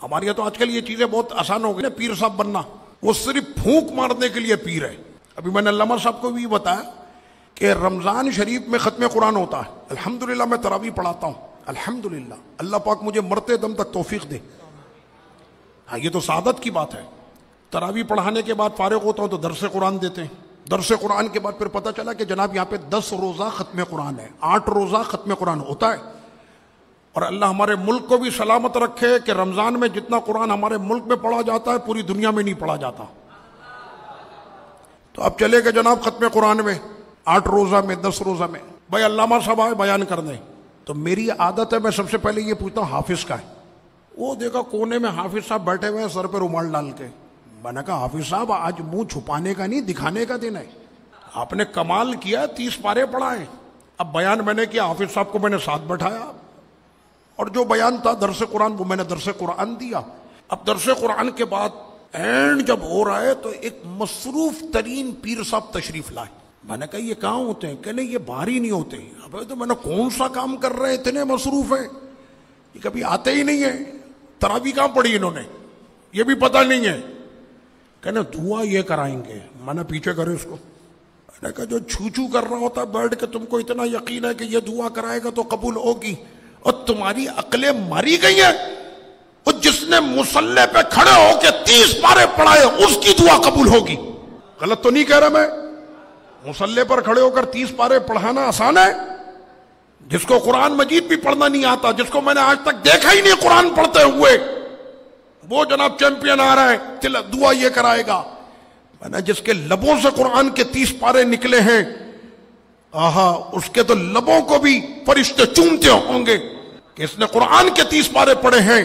ہمارے یہاں تو آج کل یہ چیزیں بہت آسان ہو گئی نا، پیر صاحب بننا، وہ صرف پھونک مارنے کے لیے پیر ہے۔ ابھی میں نے علامہ صاحب کو بھی بتایا کہ رمضان شریف میں ختم قرآن ہوتا ہے، الحمدللہ میں تراویح پڑھاتا ہوں، الحمدللہ اللہ پاک مجھے مرتے دم تک توفیق دے۔ ہاں یہ تو سعادت کی بات ہے۔ تراویح پڑھانے کے بعد فارغ ہوتا ہوں تو درس قرآن دیتے ہیں، درس قرآن کے بعد پھر پتہ چلا کہ جناب یہاں پہ 10 روزہ ختم قرآن ہے، 8 روزہ ختم قرآن ہوتا ہے۔ اور اللہ ہمارے ملک کو بھی سلامت رکھے کہ رمضان میں جتنا قرآن ہمارے ملک میں پڑھا جاتا ہے پوری دنیا میں نہیں پڑھا جاتا۔ تو اب چلے گا جناب ختم قرآن میں 8 روزہ میں 10 روزہ میں، بھائی علامہ صاحب آئے بیان کر دیں تو میری عادت ہے میں سب سے پہلے یہ پوچھتا ہوں حافظ کا ہے؟ وہ دیکھا کونے میں حافظ صاحب بیٹھے ہوئے ہیں سر پہ رومال ڈال کے۔ میں نے کہا حافظ صاحب آج منہ چھپانے کا نہیں دکھانے کا دن ہے، آپ نے کمال کیا، 30 پارے پڑھائے۔ اب بیان میں نے کیا، حافظ صاحب کو میں نے ساتھ بٹھایا اور جو بیان تھا درس قرآن وہ میں نے درس قرآن دیا۔ اب درس قرآن کے بعد اینڈ جب ہو رہا ہے تو ایک مصروف ترین پیر صاحب تشریف لائے۔ میں نے کہا یہ کہاں ہوتے ہیں؟ کہ نہیں یہ باہر ہی نہیں ہوتے۔ اب تو میں نے کون سا کام کر رہے ہیں اتنے مصروف ہیں، یہ کبھی آتے ہی نہیں ہیں۔ تراویح کہاں پڑھی انہوں نے یہ بھی پتہ نہیں ہے۔ کہنا دعا یہ کرائیں گے، میں نے پیچھے کرے اس کو، میں نے کہا جو چھو چھو کر رہا ہوتا ہے بیٹھ کے تم کو اتنا یقین ہے کہ یہ دعا کرائے گا تو قبول ہوگی، اور تمہاری عقلیں ماری گئی ہیں۔ اور جس نے مصلی پہ کھڑے ہو کے 30 پارے پڑھائے اس کی دعا قبول ہوگی۔ غلط تو نہیں کہہ رہا میں؟ مصلی پر کھڑے ہو کر 30 پارے پڑھانا آسان ہے؟ جس کو قرآن مجید بھی پڑھنا نہیں آتا، جس کو میں نے آج تک دیکھا ہی نہیں قرآن پڑھتے ہوئے، وہ جناب چیمپئن آ رہا ہے دعا یہ کرائے گا۔ میں نے جس کے لبوں سے قرآن کے 30 پارے نکلے ہیں، آہا اس کے تو لبوں کو بھی فرشتے چومتے ہوں گے کہ اس نے قرآن کے 30 پارے پڑھے ہیں۔